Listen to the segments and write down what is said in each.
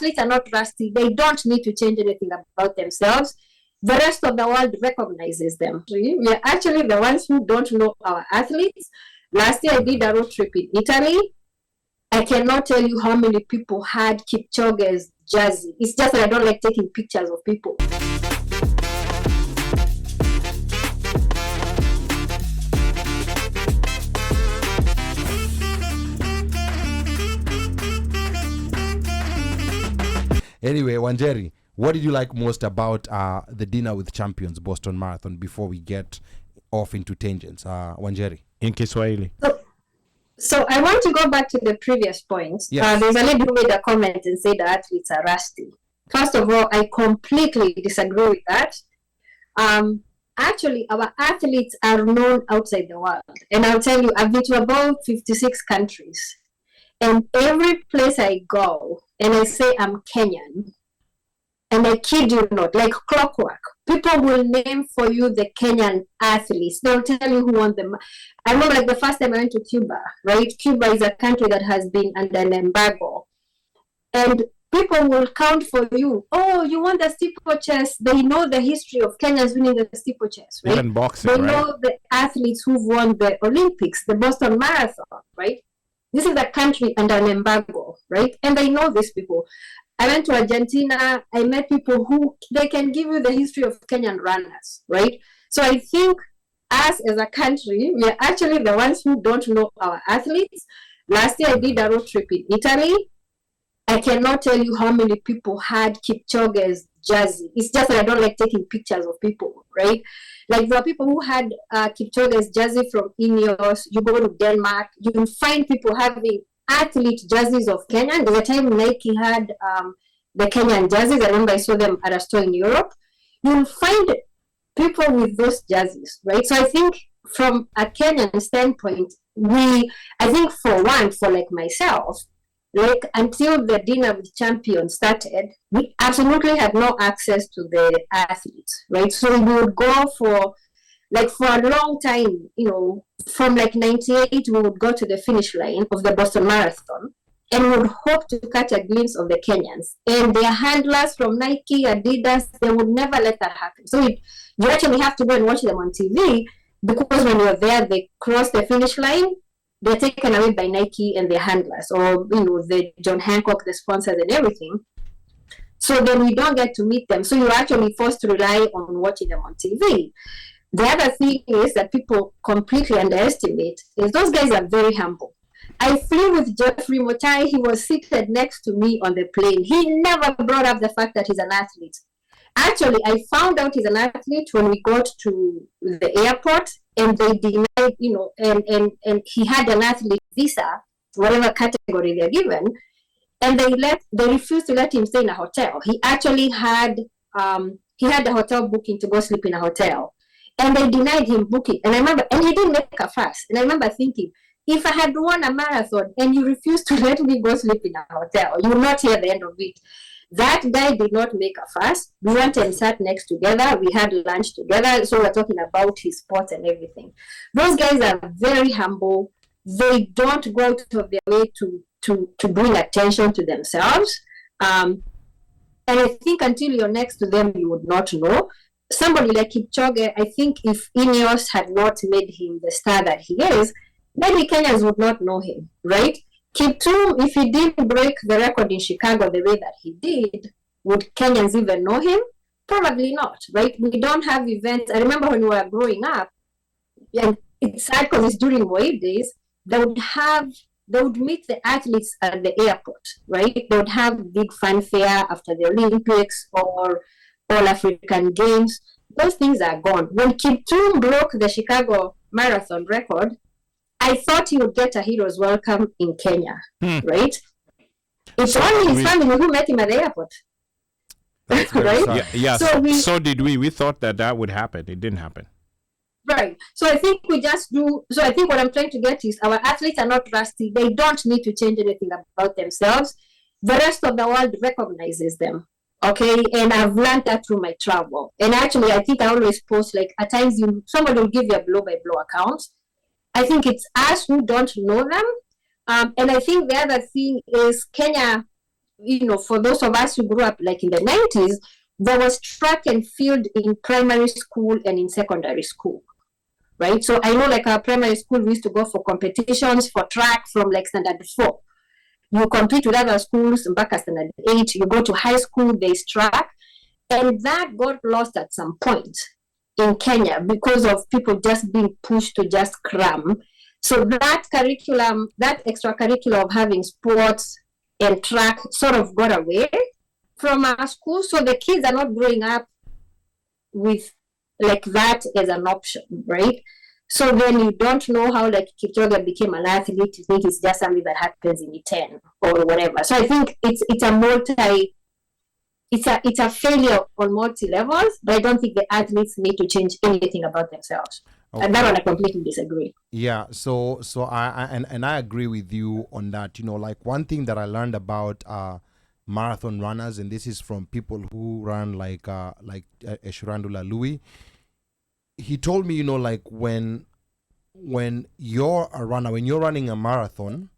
athletes are not rusty. They don't need to change anything about themselves. The rest of the world recognizes them. We are actually the ones who don't know our athletes. Last year, I did a road trip in Italy. I cannot tell you how many people had Kipchoge's jersey. It's just that I don't like taking pictures of people. Anyway, Wanjeri, what did you like most about the Dinner with Champions Boston Marathon before we get off into tangents? Wanjeri. In Kiswahili. So I want to go back to the previous point. Yes. There's a lady who made a comment and said the athletes are rusty. First of all, I completely disagree with that. Actually, our athletes are known outside the world. And I'll tell you, I've been to about 56 countries. And every place I go, and I say I'm Kenyan, and I kid you not, like clockwork, people will name for you the Kenyan athletes. They'll tell you who won them. I remember like the first time I went to Cuba, right? Cuba is a country that has been under an embargo. And people will count for you. Oh, you won the steeplechase. They know the history of Kenyans winning the steeplechase, right? Even boxing, they right? know the athletes who've won the Olympics, the Boston Marathon, right? This is a country under an embargo, right? And I know these people. I went to Argentina. I met people who they can give you the history of Kenyan runners, right? So I think us as a country, we are actually the ones who don't know our athletes. Last year, I did a road trip in Italy. I cannot tell you how many people had Kipchoge's jersey. It's just that I don't like taking pictures of people, right? Like there are people who had Kipchoge's jersey from Ineos. You go to Denmark, you can find people having athlete jerseys of Kenya. There's a time Nike had the Kenyan jerseys. I remember I saw them at a store in Europe. You'll find people with those jerseys, right? So I think from a Kenyan standpoint, I think for like myself, like until the Dinner with Champions started, we absolutely had no access to the athletes, right? So we would go for a long time, from like 98, we would go to the finish line of the Boston Marathon and we would hope to catch a glimpse of the Kenyans. And their handlers from Nike, Adidas, they would never let that happen. So you actually have to go and watch them on TV because when you're there, they cross the finish line, they're taken away by Nike and their handlers, or the John Hancock, the sponsors and everything. So then we don't get to meet them. So you're actually forced to rely on watching them on TV. The other thing is that people completely underestimate is those guys are very humble. I flew with Jeffrey Motai. He was seated next to me on the plane. He never brought up the fact that he's an athlete. Actually, I found out he's an athlete when we got to the airport and they denied, and he had an athlete visa, whatever category they're given, and they refused to let him stay in a hotel. He actually had a hotel booking to go sleep in a hotel, and they denied him booking. And I remember, and he didn't make a fuss. And I remember thinking, if I had won a marathon and you refused to let me go sleep in a hotel, you will not hear the end of it. That guy did not make a fuss. We went and sat next together. We had lunch together. So we're talking about his sports and everything. Those guys are very humble. They don't go out of their way to bring attention to themselves. And I think until you're next to them, you would not know. Somebody like Kipchoge, I think if Ineos had not made him the star that he is, maybe Kenyans would not know him, right? Kiptum, if he didn't break the record in Chicago the way that he did, would Kenyans even know him? Probably not, right? We don't have events. I remember when we were growing up, and it's sad because it's during Moab days, they would meet the athletes at the airport, right? They would have big fanfare after the Olympics or All African Games. Those things are gone. When Kiptum broke the Chicago Marathon record, I thought he would get a hero's welcome in Kenya, right? It's only his family who met him at the airport, right? Yeah. So did we. We thought that would happen. It didn't happen. Right. So I think we just do. So I think what I'm trying to get is our athletes are not rusty. They don't need to change anything about themselves. The rest of the world recognizes them. Okay. And I've learned that through my travel. And actually, I think I always post, like, at times somebody will give you a blow-by-blow account. I think it's us who don't know them. And I think the other thing is Kenya, for those of us who grew up like in the 90s, there was track and field in primary school and in secondary school, right? So I know like our primary school, we used to go for competitions for track from like standard 4. You compete with other schools back at standard 8. You go to high school, there's track. And that got lost at some point in Kenya because of people just being pushed to just cram. So that curriculum, that extracurricular of having sports and track sort of got away from our school. So the kids are not growing up with like that as an option, right? So then you don't know how like Kipchoge became an athlete. You think it's just something that happens in the 10 or whatever. So I think it's a failure on multi levels, but I don't think the athletes need to change anything about themselves. Okay. And that one I completely disagree. Yeah, so I agree with you on that. Like one thing that I learned about marathon runners, and this is from people who run like Eshurandula Louis. He told me, like when you're a runner, when you're running a marathon,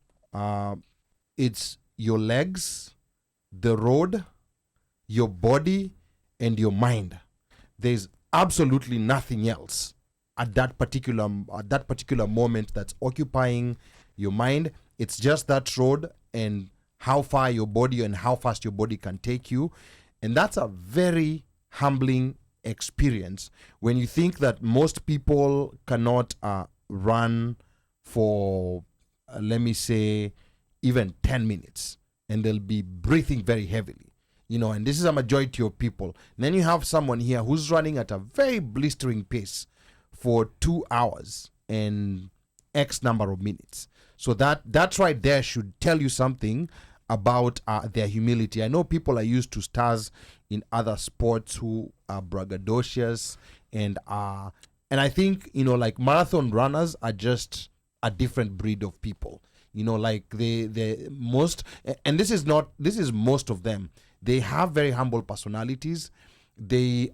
it's your legs, the road, your body, and your mind. There's absolutely nothing else at that particular moment that's occupying your mind. It's just that road and how far your body and how fast your body can take you. And that's a very humbling experience when you think that most people cannot run for let me say even 10 minutes and they'll be breathing very heavily, and this is a majority of people. And then you have someone here who's running at a very blistering pace for 2 hours and X number of minutes. So that right there should tell you something about their humility. I know people are used to stars in other sports who are braggadocious, and I think like marathon runners are just a different breed of people. Like they most, and this is most of them. They have very humble personalities. They're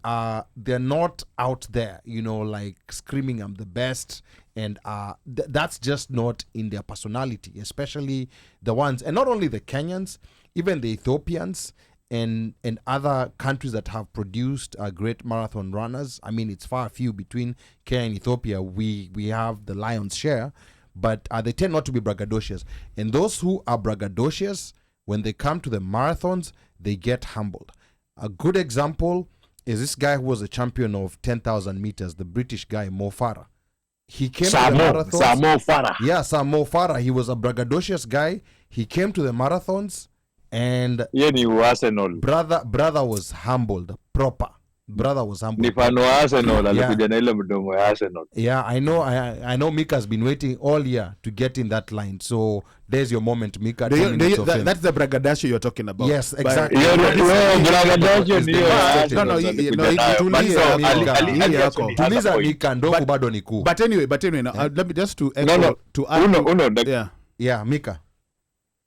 not out there, like screaming I'm the best, and that's just not in their personality, especially the ones, and not only the Kenyans, even the Ethiopians and other countries that have produced great marathon runners. I mean, it's far few between Kenya and Ethiopia. We have the lion's share, but they tend not to be braggadocious. And those who are braggadocious, when they come to the marathons, they get humbled. A good example is this guy who was a champion of 10,000 meters, the British guy, Mo Farah. He came to the marathons. Mo Farah. Yeah, Mo Farah. He was a braggadocious guy. He came to the marathons, and brother was humbled, proper. Brother was humbled. Yeah, I know Mika's been waiting all year to get in that line. So there's your moment, Mika. That's the braggadocio you're talking about. Yes, exactly. Tuliza Mika ndogo bado ni ku. But anyway, let me just to add. Yeah, Mika.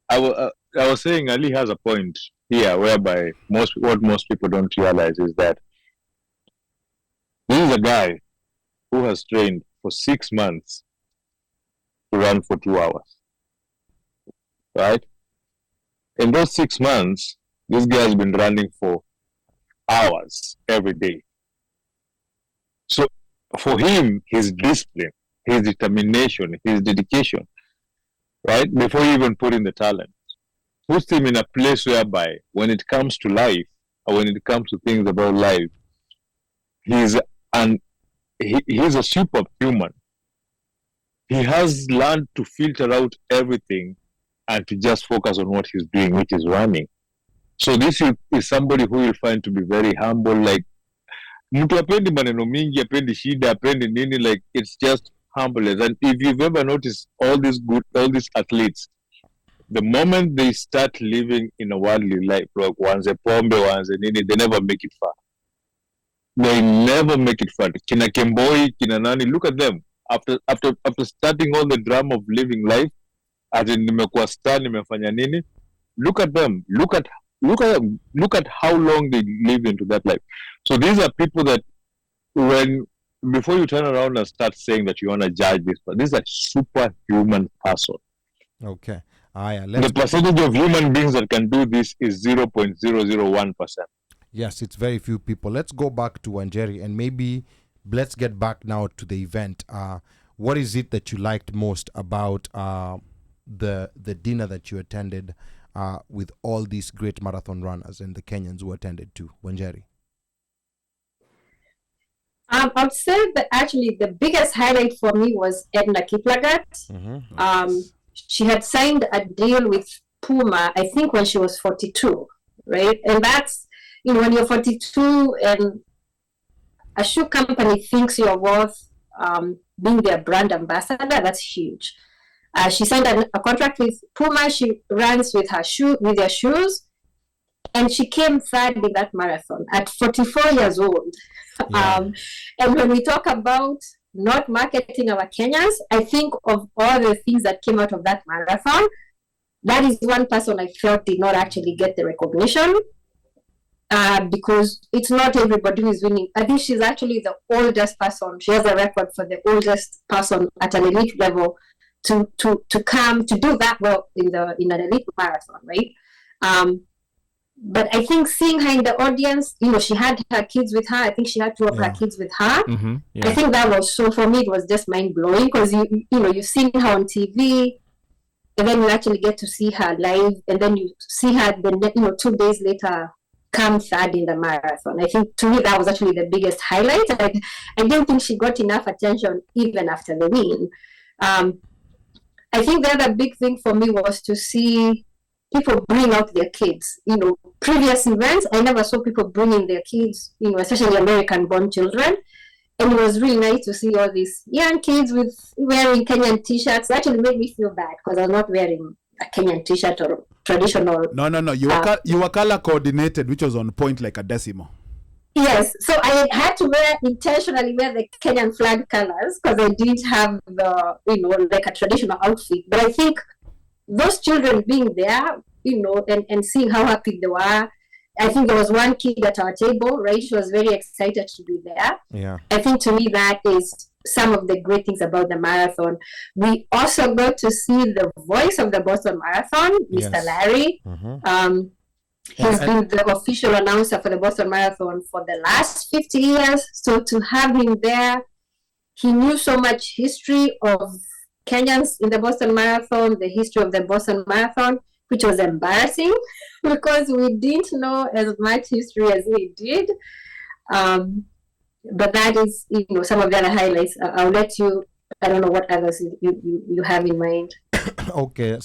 I was saying Ali has a point here whereby what most people don't realize is that this is a guy who has trained for 6 months to run for 2 hours, right? In those 6 months, this guy has been running for hours every day. So for him, his discipline, his determination, his dedication, right, before you even put in the talent, puts him in a place whereby when it comes to life, or when it comes to things about life, he's a superhuman. He has learned to filter out everything and to just focus on what he's doing, which is running. So this is somebody who you'll find to be very humble. Like, mtu apendi maneno mingi, apendi shida, apendi nini, like it's just humbleness. And if you've ever noticed all these athletes, the moment they start living in a worldly life, like wanze pombe, wanze nini, they never make it far. They never make it far. Kina Kemboi, Kina Nani, look at them. After starting all the drama of living life, as in nimekuwa star, nimefanya nini, look at them. Look at how long they live into that life. So these are people that before you turn around and start saying that you want to judge this, but this is a superhuman person. Okay. The percentage of human beings that can do this is 0.001%. Yes, it's very few people. Let's go back to Wanjeri, and maybe let's get back now to the event. What is it that you liked most about the dinner that you attended with all these great marathon runners and the Kenyans who attended too, Wanjeri? I'd say that actually the biggest highlight for me was Edna Kiplagat. She had signed a deal with Puma, I think, when she was 42, right? And that's, when you're 42 and a shoe company thinks you're worth being their brand ambassador, that's huge. She signed a contract with Puma. She runs with their shoes, and she came third in that marathon at 44 years old. Yeah. And when we talk about not marketing our Kenyans, I think of all the things that came out of that marathon, that is one person I felt did not actually get the recognition because it's not everybody who is winning. I think she's actually the oldest person. She has a record for the oldest person at an elite level to come to do that well in an elite marathon, right? But I think seeing her in the audience, she had her kids with her. I think she had two of her kids with her. Mm-hmm. Yeah. I think that was for me, it was just mind blowing because you've seen her on TV, and then you actually get to see her live, and then you see her 2 days later come third in the marathon. I think to me that was actually the biggest highlight. I didn't think she got enough attention even after the win. I think the other big thing for me was to see people bring out their kids. Previous events, I never saw people bringing their kids, especially American-born children. And it was really nice to see all these young kids wearing Kenyan T-shirts. It actually made me feel bad because I was not wearing a Kenyan T-shirt or traditional. No. You were color coordinated, which was on point like a decimal. Yes, so I had to intentionally wear the Kenyan flag colors because I didn't have the, like a traditional outfit. But I think those children being there, and seeing how happy they were. I think there was one kid at our table, right? She was very excited to be there. Yeah. I think to me that is some of the great things about the marathon. We also got to see the voice of the Boston Marathon, Mr. Larry. Mm-hmm. He's been the official announcer for the Boston Marathon for the last 50 years. So to have him there, he knew so much history of Kenyans in the Boston Marathon, the history of the Boston Marathon, which was embarrassing because we didn't know as much history as we did. But that is, some of the other highlights. I'll let you, I don't know what others you have in mind. Okay.